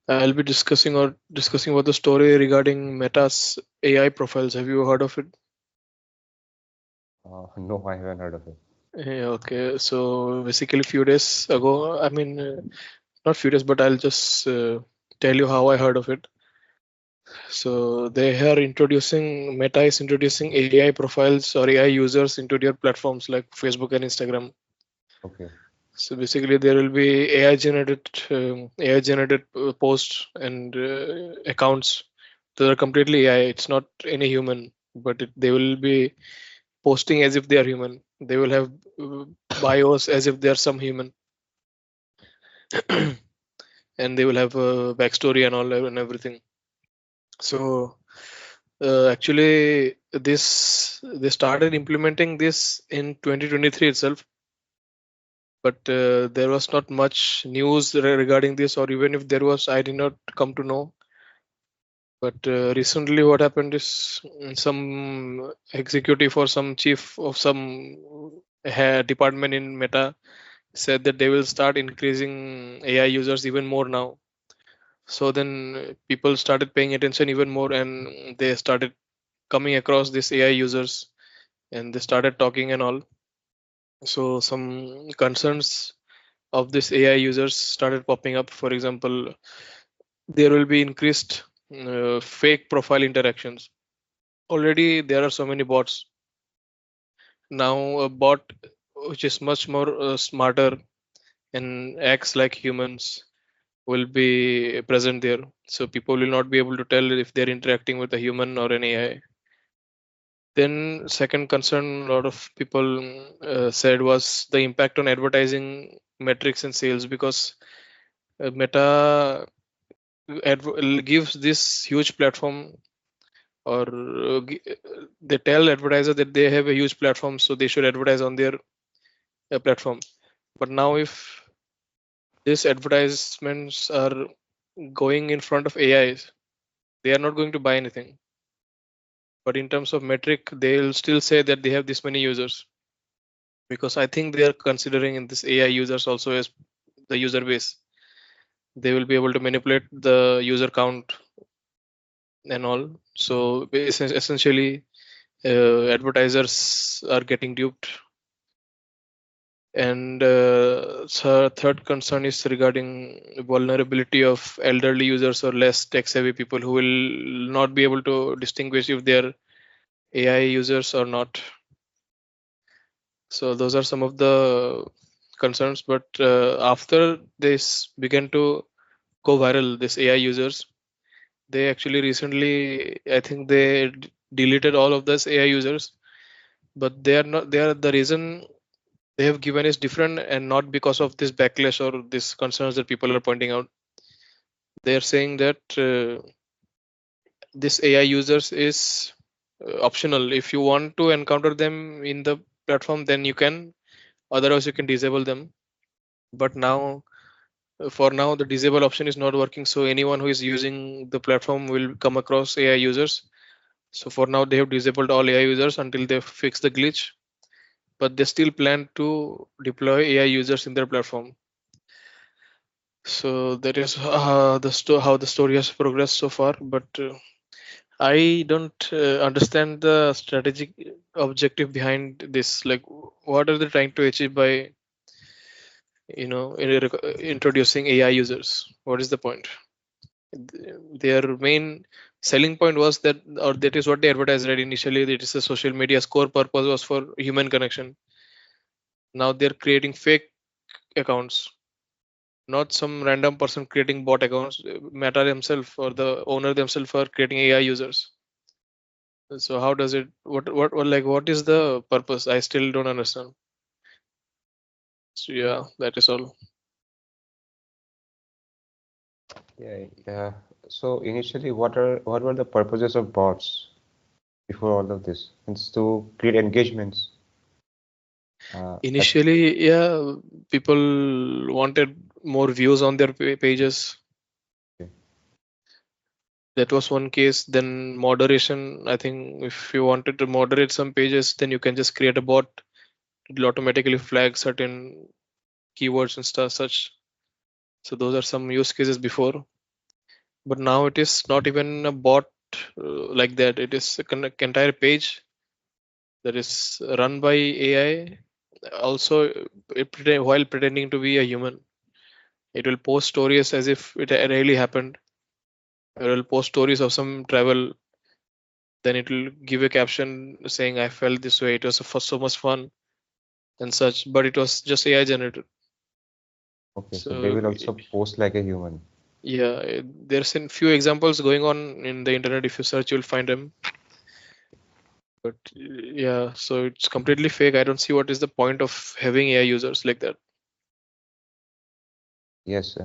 I'll be discussing about the story regarding Meta's AI profiles. Have you heard of it? No, I haven't heard of it. Okay, so basically, few days ago, not few days, but I'll just tell you how I heard of it. So Meta is introducing AI profiles or AI users into their platforms like Facebook and Instagram. Okay. So basically, there will be AI generated posts and accounts that are completely AI. It's not any human, but they will be posting as if they are human. They will have uh, bios as if they are some human, and they will have a backstory and all and everything. So actually, this they started implementing this in 2023 itself, but there was not much news regarding this, or even if there was, I did not come to know. But recently, what happened is some executive or some chief of some department in Meta said that they will start increasing AI users even more now. So then people started paying attention even more, and they started coming across these AI users, and they started talking and all. So some concerns of this AI users started popping up. For example, there will be increased fake profile interactions. Already there are so many bots. Now a bot which is much more smarter and acts like humans will be present there. So people will not be able to tell if they're interacting with a human or an AI. Then second concern a lot of people said was the impact on advertising metrics and sales, because Meta gives this huge platform, or they tell advertiser that they have a huge platform, so they should advertise on their platform. But now if these advertisements are going in front of AIs, they are not going to buy anything. But in terms of metric, they'll still say that they have this many users, because I think they are considering in this AI users also as the user base. They will be able to manipulate the user count and all. So essentially, advertisers are getting duped. And third concern is regarding vulnerability of elderly users or less tech savvy people who will not be able to distinguish if they're AI users or not. So those are some of the concerns. But after this began to go viral, this AI users, they actually recently, I think they deleted all of those AI users, but they are not. They are the reason they have given is different, and not because of this backlash or these concerns that people are pointing out. They are saying that this AI users is optional. If you want to encounter them in the platform, then you can. Otherwise, you can disable them. But now, for now, the disable option is not working. So anyone who is using the platform will come across AI users. So for now, they have disabled all AI users until they fix the glitch. But they still plan to deploy AI users in their platform. So that is how the story has progressed so far. But I don't understand the strategic objective behind this. Like, what are they trying to achieve by introducing AI users? What is the point? Their main selling point was that, or that is what they advertised right initially. That is a social media's core purpose was for human connection. Now they're creating fake accounts, not some random person creating bot accounts. Meta themselves or the owner themselves are creating AI users. So how does it? What is the purpose? I still don't understand. So yeah, that is all. Yeah, yeah. So initially, what were the purposes of bots before all of this? It's to create engagements. At Initially, yeah, people wanted more views on their pages. okay. That was one case. Then moderation. I think if you wanted to moderate some pages, then you can just create a bot. It'll automatically flag certain keywords and stuff such. So those are some use cases before. But now it is not even a bot like that. It is a entire page that is run by AI. Also, while pretending to be a human, it will post stories as if it really happened. It will post stories of some travel. Then it will give a caption saying, "I felt this way. It was for so much fun and such." But it was just AI generated. Okay, so they So will also post like a human. yeah, there's a few examples going on in the internet. If you search, you'll find them. But yeah, so it's completely fake. I don't see what is the point of having AI users like that. Yes,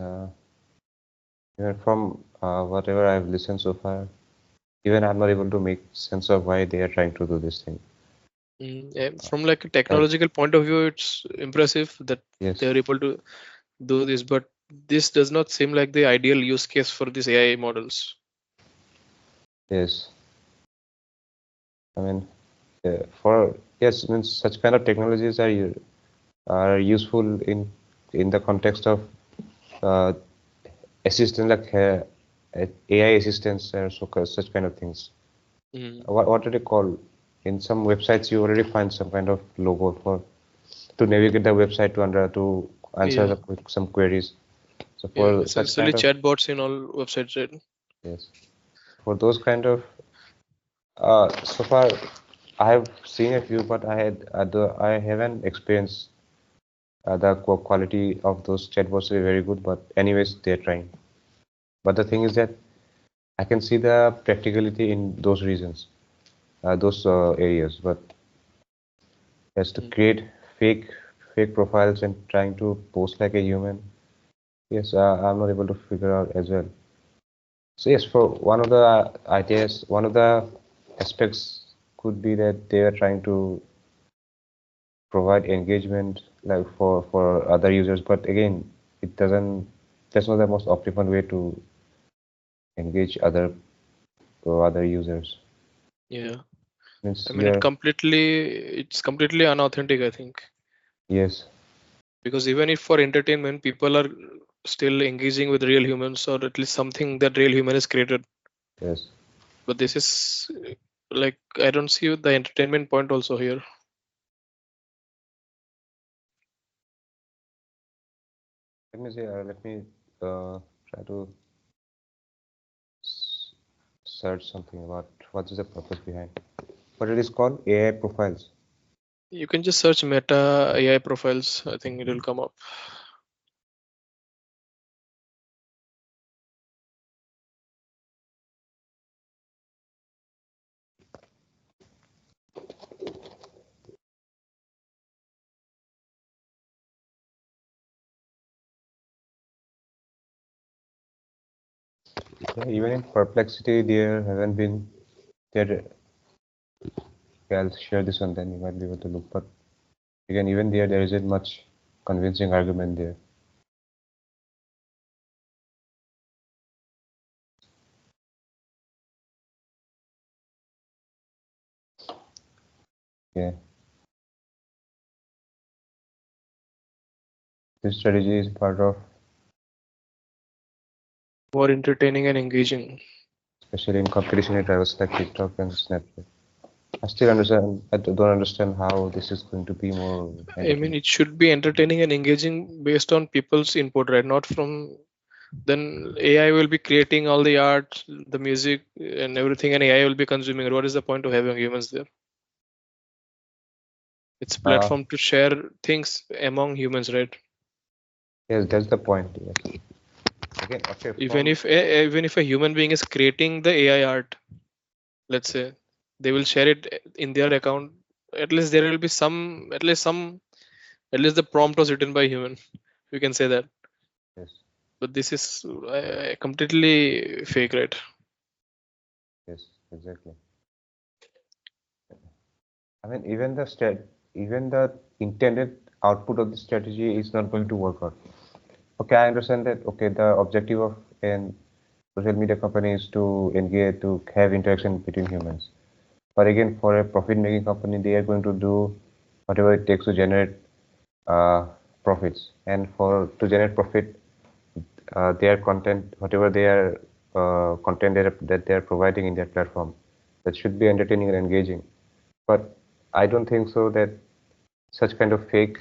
even from whatever I've listened so far, even I'm not able to make sense of why they are trying to do this thing. From like a Like, technological point of view, it's impressive that yes, they're able to do this, but this does not seem like the ideal use case for these AI models. yes. I mean, for yes, means such kind of technologies are useful in the context of uh, assistant like AI assistants or such kind of things. Mm, What do they call? In some websites, you already find some kind of logo for to navigate the website to answer yeah, some queries. So yeah, for such essentially kind of chatbots in all websites, right? yes, for those kind of so far I have seen a few, but I haven't experienced the quality of those chatbots is very good. But anyways, they're trying. But the thing is that I can see the practicality in those reasons, those areas. But as to Mm, create fake fake profiles and trying to post like a human, yes, I'm not able to figure out as well. So yes, for one of the ideas, one of the aspects could be that they are trying to provide engagement like for other users, but again, it doesn't. That's not the most optimal way to engage other users. yeah, I Means mean you're it's completely unauthentic, I think, yes, because even if for entertainment, people are still engaging with real humans or at least something that real human has created. yes. But this is like I don't see the entertainment point also here. Let me see. Let me try to s- search something about what is the purpose behind. What it is called AI profiles. You can just search Meta AI profiles. I think it will come up. Yeah, even in Perplexity, there haven't been there. Okay, I'll share this one, then you might be able to look. But again, even there isn't much convincing argument there. Yeah, this strategy is part of, More entertaining and engaging. especially in competition drivers like TikTok and Snapchat. I still understand. I don't understand how this is going to be more I mean, entertaining. it should be entertaining and engaging based on people's input, right? Not from then AI will be creating all the art, the music, and everything, and AI will be consuming it. What is the point of having humans there? It's a Uh, platform to share things among humans, right? yes, that's the point. Yes. Again, okay, Even if a human being is creating the AI art, let's say they will share it in their account. At least there will be at least the prompt was written by human. We can say that. yes, But this is completely fake, right? yes, exactly. I mean, even the intended output of the strategy is not going to work out. Okay, I understand that. Okay, the objective of an social media company is to engage, to have interaction between humans. But again, for a profit-making company, they are going to do whatever it takes to generate uh, profits. And for to generate profit, their content, whatever they are, content that they're providing in their platform that should be entertaining and engaging. But I don't think so that such kind of fake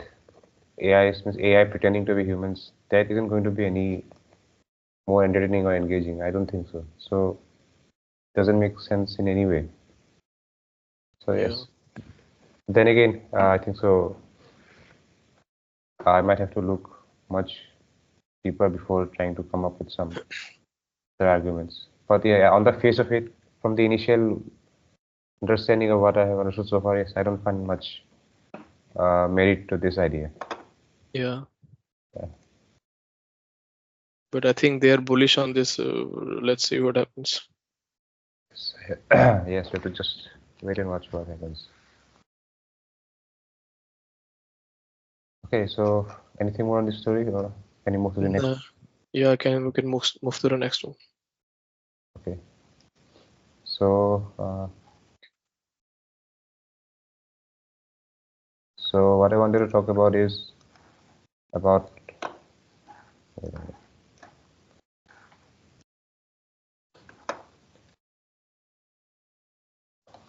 AI, means AI pretending to be humans, that isn't going to be any more entertaining or engaging. I don't think so. So doesn't make sense in any way. So Yeah. yes. Then again, I think so. I might have to look much deeper before trying to come up with some other arguments. But yeah, on the face of it, from the initial understanding of what I have understood so far, yes, I don't find much merit to this idea. Yeah. Yeah. But I think they are bullish on this. Let's see what happens. Yes, we have to just wait and watch what happens. Okay, so anything more on this story, or can you move to the next? Yeah, we can move to the next one. Okay. So, so what I wanted to talk about is about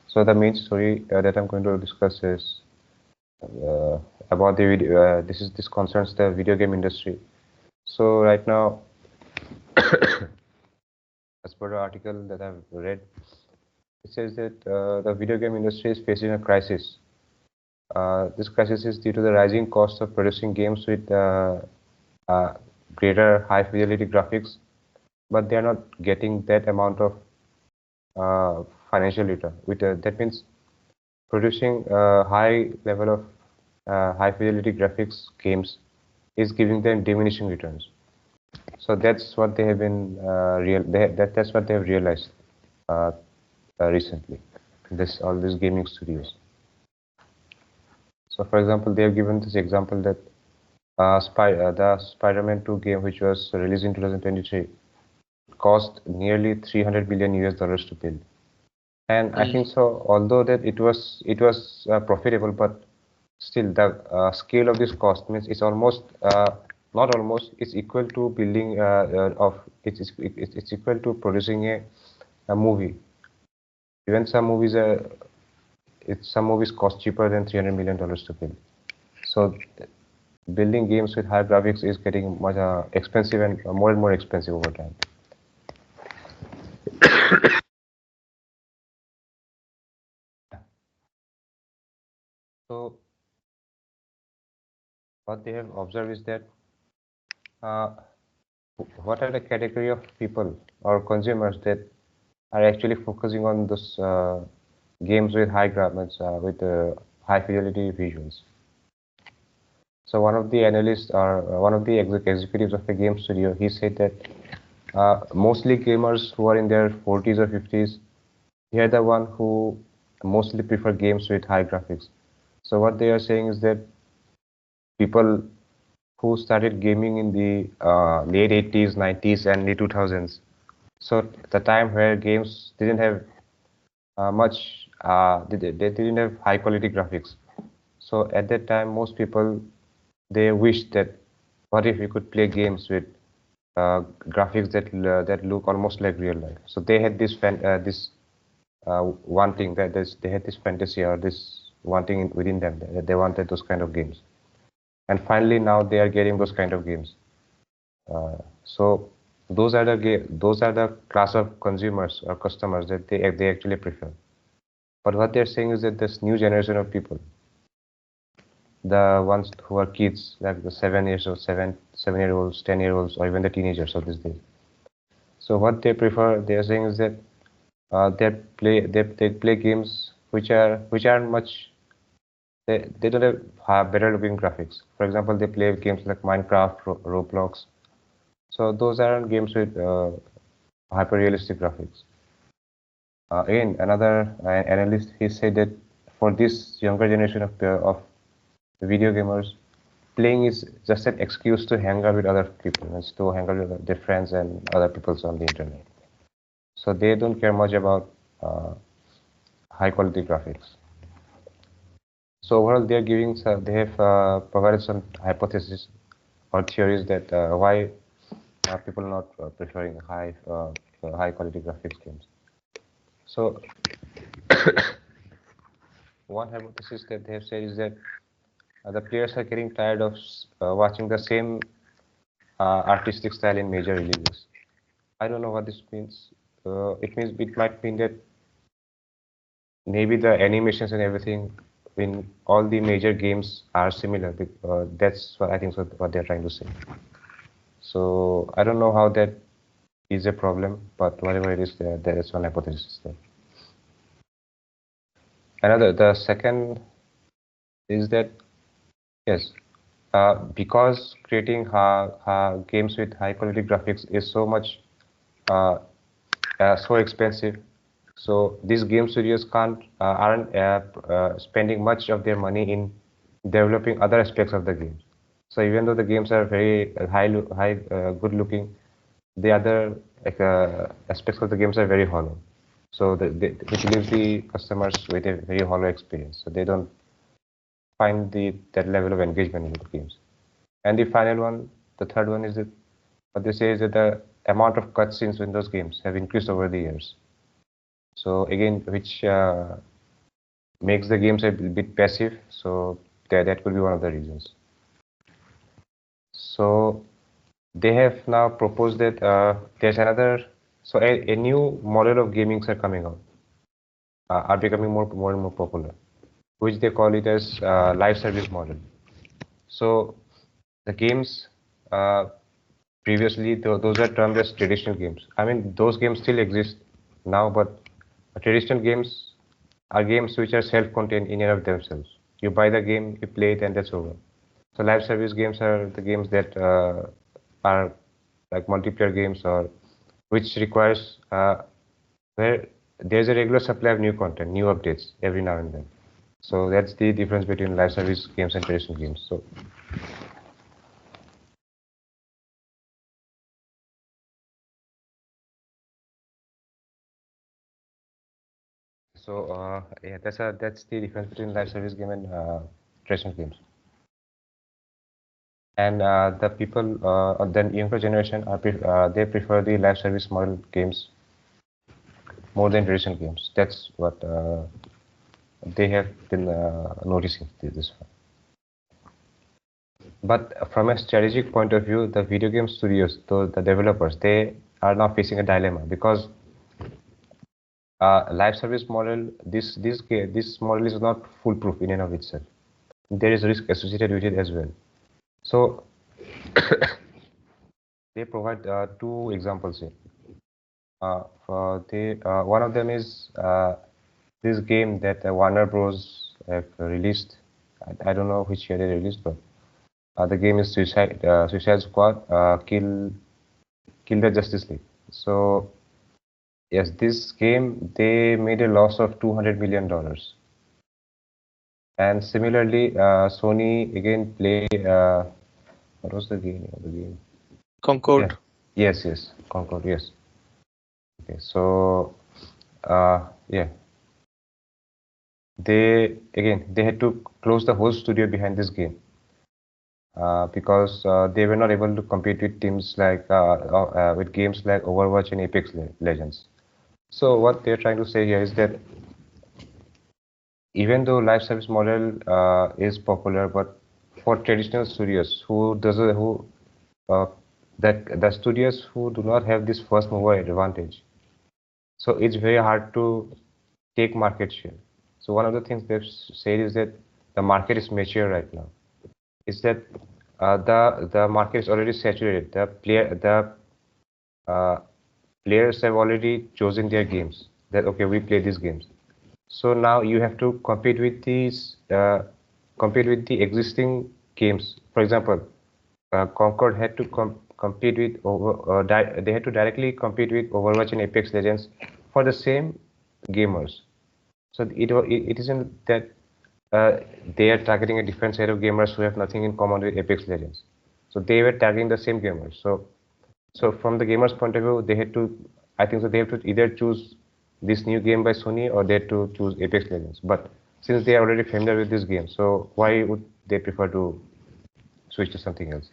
so the main story that I'm going to discuss is uh, about the video. This concerns the video game industry. So right now, as per the article that I've read, it says that the video game industry is facing a crisis. This crisis is due to the rising cost of producing games with uh, greater high fidelity graphics, but they are not getting that amount of financial return. That means producing a high level of high fidelity graphics games is giving them diminishing returns. So that's what they have been that's what they have realized uh, recently. All these gaming studios. So for example, they have given this example that the Spider-Man 2 game, which was released in 2023, cost nearly 300 million US dollars to build. And I think so, although that it was profitable, but still the scale of this cost means it's almost not almost it's equal to building of it's equal to producing a movie. Even some movies cost cheaper than $300 million to build. So building games with high graphics is getting much expensive and more expensive over time. So what they have observed is that uh, what are the category of people or consumers that are actually focusing on those games with high graphics, with high fidelity visuals. So one of the analysts or one of the executives of a game studio, he said that mostly gamers who are in their 40s or 50s, they are the one who mostly prefer games with high graphics. So what they are saying is that people who started gaming in the late 80s, 90s, and late 2000s. So the time where games didn't have they didn't have high quality graphics. So at that time, most people they wished that what if we could play games with graphics that look almost like real life. So they had this wanting they had this fantasy or this wanting within them that they wanted those kind of games. And finally, now they are getting those kind of games. So those are the class of consumers or customers that they actually prefer. But what they're saying is that this new generation of people, the ones who are kids, like the 7 year olds, 10 year olds, or even the teenagers of these days. So what they prefer, they are saying is that they play games which are much they don't have better looking graphics. For example, they play games like Minecraft, Roblox. So those aren't games with hyper realistic graphics. Again, another analyst he said that for this younger generation of video gamers, playing is just an excuse to hang out with other people, and to hang out with their friends and other people on the internet. So they don't care much about uh, high quality graphics. So overall, they have provided some hypotheses or theories that why are people not preferring high high quality graphics games. So one hypothesis that they have said is that the players are getting tired of watching the same artistic style in major releases. I don't know what this means. It might mean that maybe the animations and everything in all the major games are similar. That's what I think so what they're trying to say. So I don't know how that is a problem, but whatever it is, there is one hypothesis there. The second is that yes, because creating games with high quality graphics is so much uh, so expensive. So these game studios aren't spending much of their money in developing other aspects of the games. So even though the games are very good looking, the other aspects of the games are very hollow. So which leaves the customers with a very hollow experience. So they don't find that level of engagement in the games. And the final one, the third one is that what they say is that the amount of cutscenes in those games have increased over the years. So again, which makes the games a bit passive. So that could be one of the reasons. So they have now proposed that there's another, so a new model of gamings are coming out, are becoming more and more popular, which they call it as live service model. So the games previously those are termed as traditional games. I mean those games still exist now, but traditional games are games which are self-contained in and of themselves. You buy the game, you play it, and that's over. So live service games are the games that are like multiplayer games or which requires where there's a regular supply of new content, new updates every now and then. So that's the difference between live service games and traditional games. Yeah, that's the difference between live service game and traditional games. And the people, the younger generation, they prefer the live service model games more than traditional games. That's what they have been noticing this one. But from a strategic point of view, the video game studios, the developers, they are now facing a dilemma because live service model, this model is not foolproof in and of itself. There is risk associated with it as well. So they provide two examples here. One of them is this game that Warner Bros. Have released. I don't know which year they released, but the game is Suicide Squad, Kill the Justice League. So yes, this game they made a loss of $200 million. And similarly, Sony again play. What was the game? Concord. Yeah. Yes, Concord. Yes. Okay, so yeah, they had to close the whole studio behind this game because they were not able to compete with teams like with games like Overwatch and Apex Legends. So what they're trying to say here is that even though live service model is popular, but for traditional studios who that the studios who do not have this first mover advantage, so it's very hard to take market share. So one of the things they've said is that the market is mature right now. Is that the market is already saturated. The uh, players have already chosen their games. That okay, we play these games. So now you have to compete with the existing games. For example, Concord had to compete with they had to directly compete with Overwatch and Apex Legends for the same gamers. So it isn't that they are targeting a different set of gamers who have nothing in common with Apex Legends. So they were targeting the same gamers. So from the gamers' point of view, they had to, I think so they have to either choose this new game by Sony or they had to choose Apex Legends. But since they are already familiar with this game, so why would they prefer to switch to something else?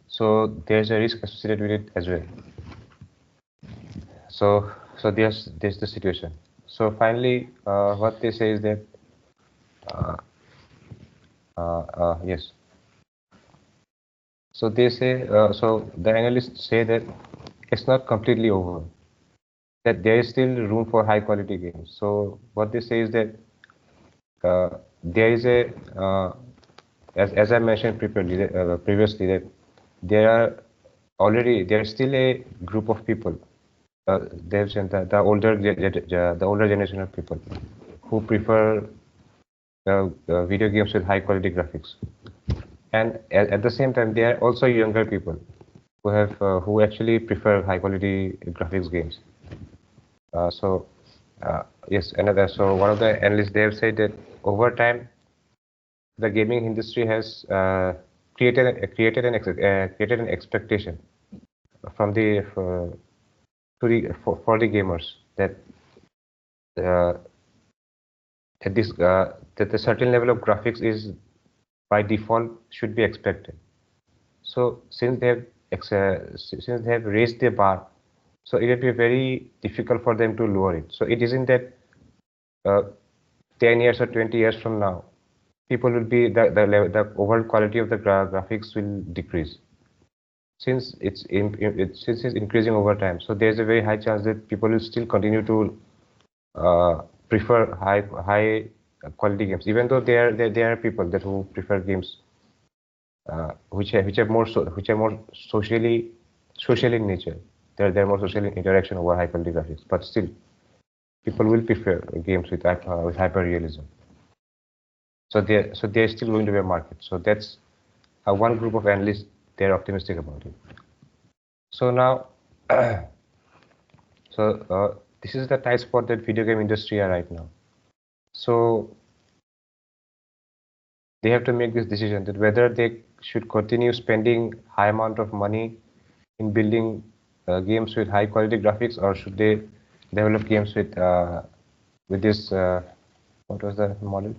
So there's a risk associated with it as well. So there's the situation. So finally, what they say is that uh, yes. So they say so the analysts say that it's not completely over. That there is still room for high quality games. So what they say is that there is a as I mentioned previously that there are there's still a group of people there's the older generation of people who prefer video games with high quality graphics, and at the same time there are also younger people who actually prefer high quality graphics games. So yes, another so one of the analysts they have said that over time the gaming industry has created an expectation from the for the gamers that uh, that a certain level of graphics is by default should be expected. So since they have raised the bar, so it will be very difficult for them to lower it. So it isn't that uh, 10 years or 20 years from now, people will be the overall quality of the graphics will decrease since since it's increasing over time. So there's a very high chance that people will still continue to prefer high quality games, even though there are people that who prefer games which are more social in nature. They're more social in interaction over high quality graphics, but still people will prefer games with hyper realism. So there's still going to be a market. So that's one group of analysts they're optimistic about it. So now, this is the tight spot that video game industry are right now. So they have to make this decision that whether they should continue spending high amount of money in building games with high quality graphics, or should they develop games with this what was the model?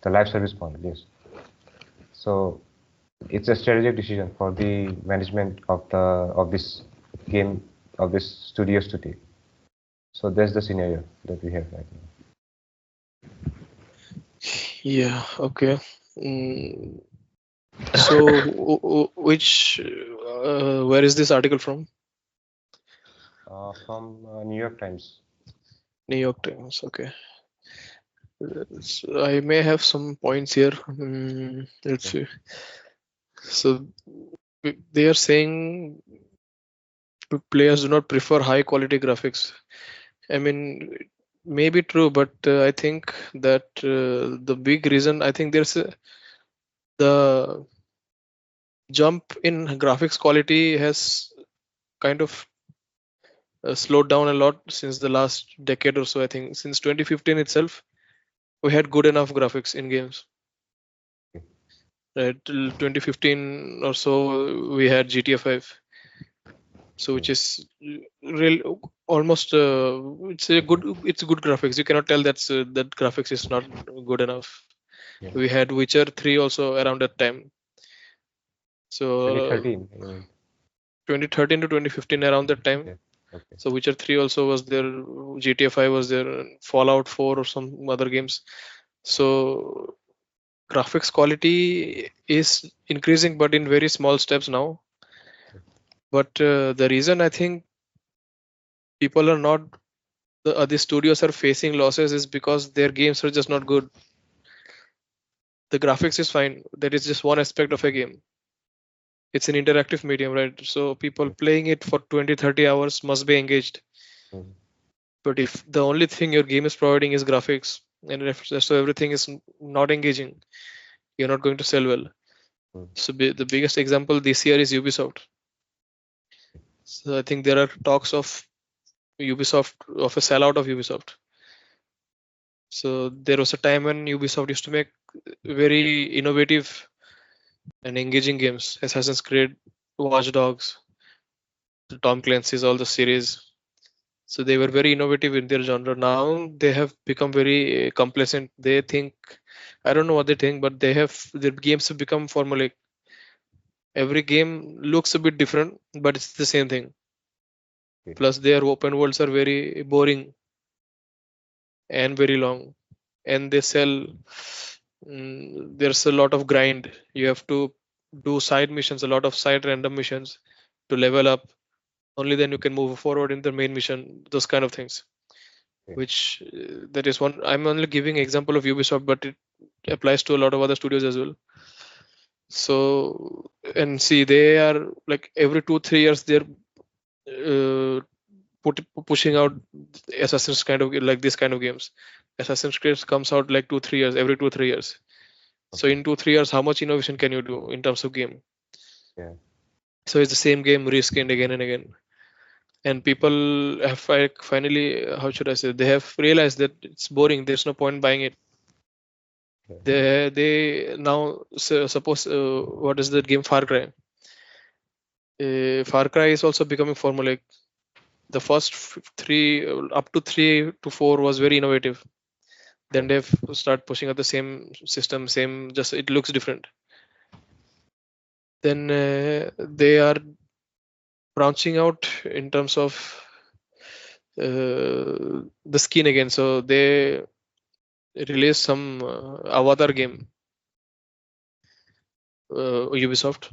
The live service model, yes. So it's a strategic decision for the management of this game of this studios to take. So that's the scenario that we have right now. Yeah. Okay. Mm, so, which, where is this article from? From New York Times. New York Times. Okay. So I may have some points here. Let's see. So they are saying players do not prefer high quality graphics. I mean, maybe true, but I think that the big reason, I think the jump in graphics quality has kind of slowed down a lot since the last decade or so. I think since 2015 itself, we had good enough graphics in games. Right, till 2015 or so, we had GTA 5. So which is real almost it's good graphics. You cannot tell that graphics is not good enough. Yeah. We had Witcher 3 also around that time. So 2013. 2013 to 2015 around that time. Yeah. Okay. So Witcher 3 also was there, GTA 5 was there, Fallout 4 or some other games. So graphics quality is increasing, but in very small steps now. But the reason I think people are not the studios are facing losses is because their games are just not good. The graphics is fine. That is just one aspect of a game. It's an interactive medium, right? So people Yeah. playing it for 20, 30 hours must be engaged. Mhm. But if the only thing your game is providing is graphics, and if so everything is not engaging, you're not going to sell well. Mhm. So the biggest example this year is Ubisoft. So I think there are talks of Ubisoft of a sellout of Ubisoft. So there was a time when Ubisoft used to make very innovative and engaging games. Assassin's Creed, Watch Dogs, Tom Clancy's, all the series. So they were very innovative in their genre. Now they have become very complacent. They think, I don't know what they think, but their games have become formulaic. Every game looks a bit different, but it's the same thing. Plus, their open worlds are very boring and very long, and they sell. There's a lot of grind. You have to do side missions, a lot of side random missions to level up. Only then you can move forward in the main mission. Those kind of things. Which that is one. I'm only giving example of Ubisoft, but it applies to a lot of other studios as well. So and see, they are like every 2-3 years they're pushing out Assassin's kind of like this kind of games. Assassin's Creed comes out like 2-3 years, every 2-3 years. So in 2-3 years, how much innovation can you do in terms of game? Yeah. So it's the same game reskinned again and again. And people have finally, how should I say, they have realized that it's boring. There's no point buying it. They now suppose what is that game Far Cry? Far Cry is also becoming formulaic. The first three up to 3 to 4 was very innovative. Then they've start pushing out the same system, same, just it looks different. Then they are branching out in terms of the skin again. So they released some avatar game, Ubisoft,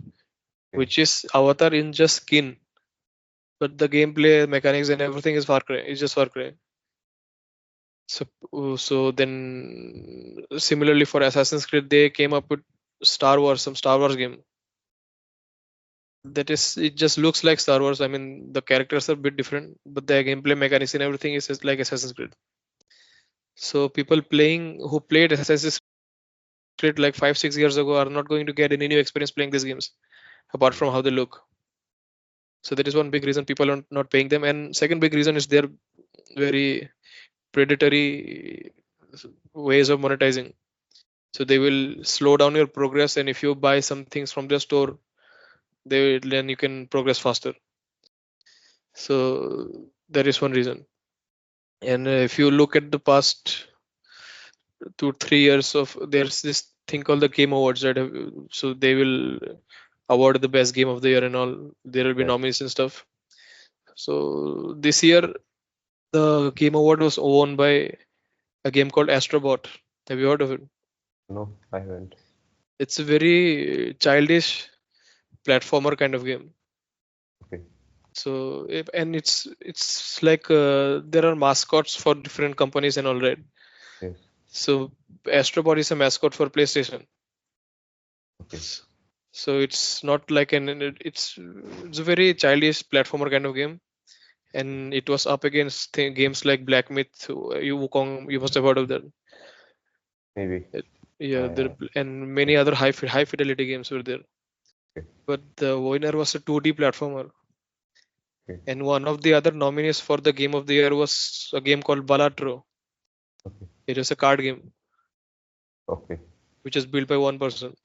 which is avatar in just skin, but the gameplay mechanics and everything is Far Cry. It's just Far Cry. So then similarly for Assassin's Creed, they came up with some Star Wars game. That is, it just looks like Star Wars. I mean, the characters are a bit different, but the gameplay mechanics and everything is just like Assassin's Creed. So people who played Assassin's Creed like 5-6 years ago are not going to get any new experience playing these games, apart from how they look. So that is one big reason people are not paying them. And second big reason is their very predatory ways of monetizing. So they will slow down your progress, and if you buy some things from their store, then you can progress faster. So that is one reason. And if you look at the past 2-3 years of, there's this thing called the Game Awards, right? So they will award the best game of the year and all. There will be nominees and stuff. So this year, the Game Award was won by a game called Astrobot. Have you heard of it? No, I haven't. It's a very childish platformer kind of game. Okay. So and it's like there are mascots for different companies and all, right? Yes. So Astrobot is a mascot for PlayStation. Okay. So it's not like it's a very childish platformer kind of game, and it was up against games like Black Myth. Wukong, you must have heard of that. Maybe. Yeah, and many other high fidelity games were there. Okay. But the winner was a 2D platformer. Okay. And one of the other nominees for the game of the year was a game called Balatro. Okay. It is a card game. Okay. Which is built by one person.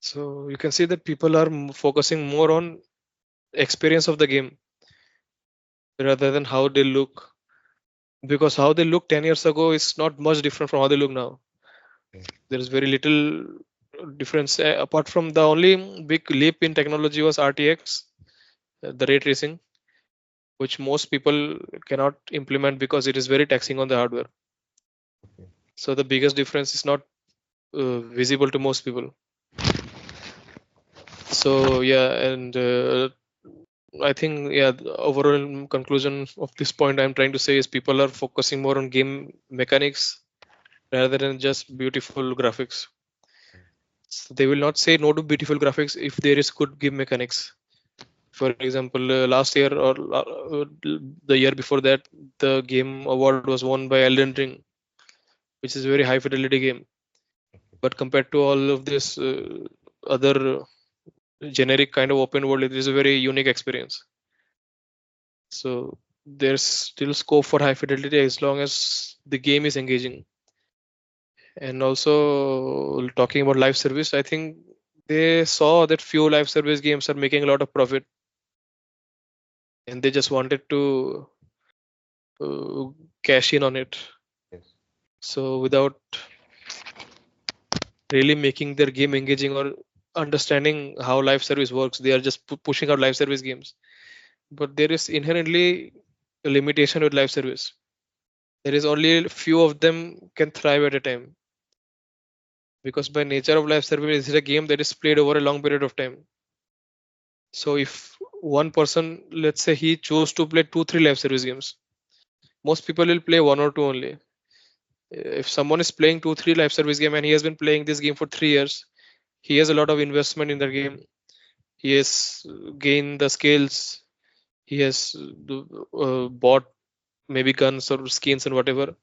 So you can see that people are focusing more on experience of the game rather than how they look, because how they look 10 years ago is not much different from how they look now. There is very little difference, apart from the only big leap in technology was RTX, the ray tracing, which most people cannot implement because it is very taxing on the hardware. So the biggest difference is not visible to most people. So yeah, and I think, yeah, the overall conclusion of this point I'm trying to say is people are focusing more on game mechanics rather than just beautiful graphics. So they will not say no to beautiful graphics if there is good game mechanics. For example, last year or the year before that, the game award was won by Elden Ring, which is a very high fidelity game. But compared to all of this other generic kind of open world, it is a very unique experience. So there's still scope for high fidelity as long as the game is engaging. And also talking about live service, I think they saw that few live service games are making a lot of profit, and they just wanted to uh, cash in on it. Yes. So without really making their game engaging or understanding how live service works, they are just pushing out live service games. but there is inherently a limitation with live service. There is only a few of them can thrive at a time, because by nature of live service, this is a game that is played over a long period of time. So if one person, let's say he chose to play 2 3 live service games, most people will play one or two only. If someone is playing 2 3 live service game and he has been playing this game for 3 years, he has a lot of investment in the game. He has gained the skills. He has bought maybe guns or skins and whatever.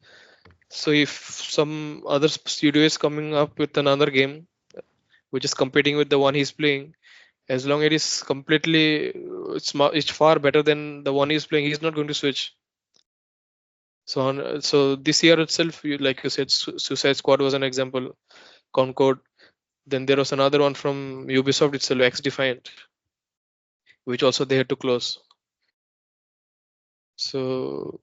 So if some other studio is coming up with another game which is competing with the one he's playing, as long as it is completely it's far better than the one he's playing, he's not going to switch. So this year itself, like you said, Suicide Squad was an example. Concord. Then there was another one from Ubisoft itself, X Defiant, which also they had to close. So,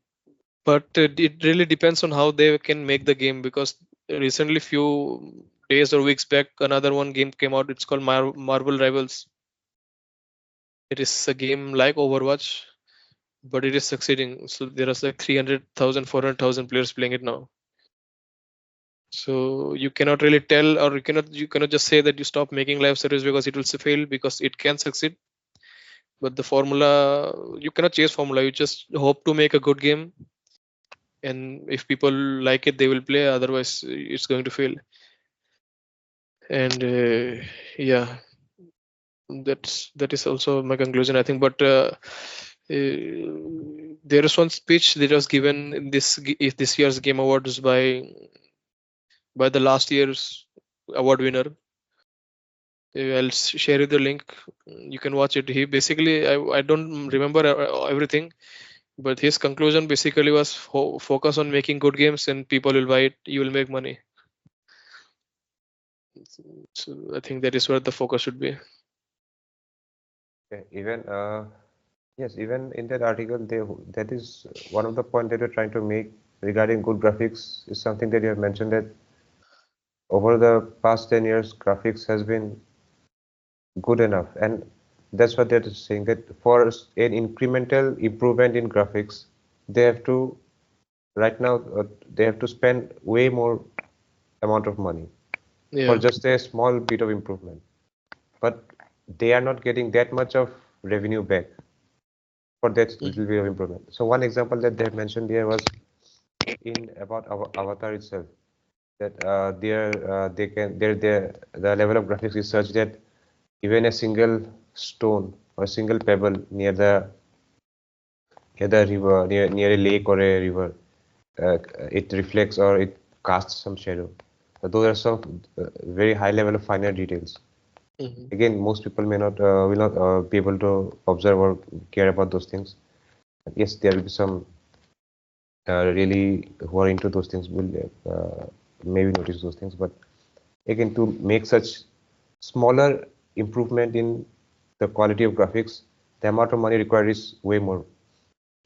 but it really depends on how they can make the game, because recently, few days or weeks back, another one game came out. It's called Marvel Rivals. It is a game like Overwatch, but it is succeeding. So there are like 300,000, 400,000 players playing it now. So you cannot really tell, or you cannot just say that you stop making live service because it will fail, because it can succeed. But the formula, you cannot chase formula. You just hope to make a good game, and if people like it, they will play. Otherwise, it's going to fail. And yeah, that is also my conclusion, I think. But there is one speech that was given in this year's Game Awards by the last year's award winner. I'll share you the link. You can watch it. He basically, I don't remember everything, but his conclusion basically was focus on making good games and people will buy it. You will make money. So I think that is where the focus should be. Okay, even yes, even in that article, that is one of the point that you're trying to make regarding good graphics is something that you have mentioned that over the past 10 years, graphics has been good enough, and that's what they're saying that for an incremental improvement in graphics, they have to right now they have to spend way more amount of money for Yeah. just a small bit of improvement, but they are not getting that much of revenue back for that Mhm. little bit of improvement. So one example that they have mentioned here was in about Avatar itself, that they can the level of graphics is such that even a single stone or a single pebble near the river near a lake or a river, it reflects or it casts some shadow. Those are some very high level of finer details. Mhm. Again, most people may not will not be able to observe or care about those things. Yes, there will be some really who are into those things will maybe notice those things. But again, to make such smaller improvement in the quality of graphics, the amount of money required is way more,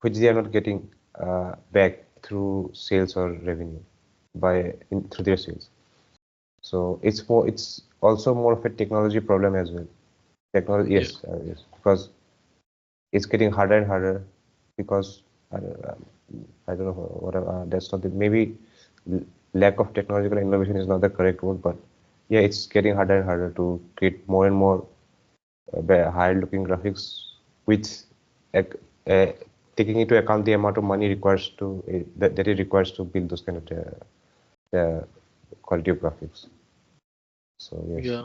which they are not getting back through sales or revenue through their sales. So it's also more of a technology problem as well. Technology, Yeah. yes, because it's getting harder and harder because I don't know what that's not the, maybe lack of technological innovation is not the correct word, but yeah, it's getting harder and harder to create more and more higher looking graphics with uh, uh, taking into account the amount of money requires to that it requires to build those kind of quality of graphics. So yes, Yeah.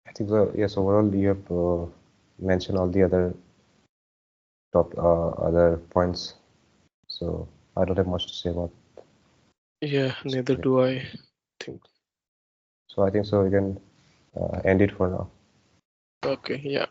I think so. Yes, overall you have mentioned all the other points. So I don't have much to say about Yeah. this Neither subject. do I think. So I think so we can end it for now. Okay. Yeah.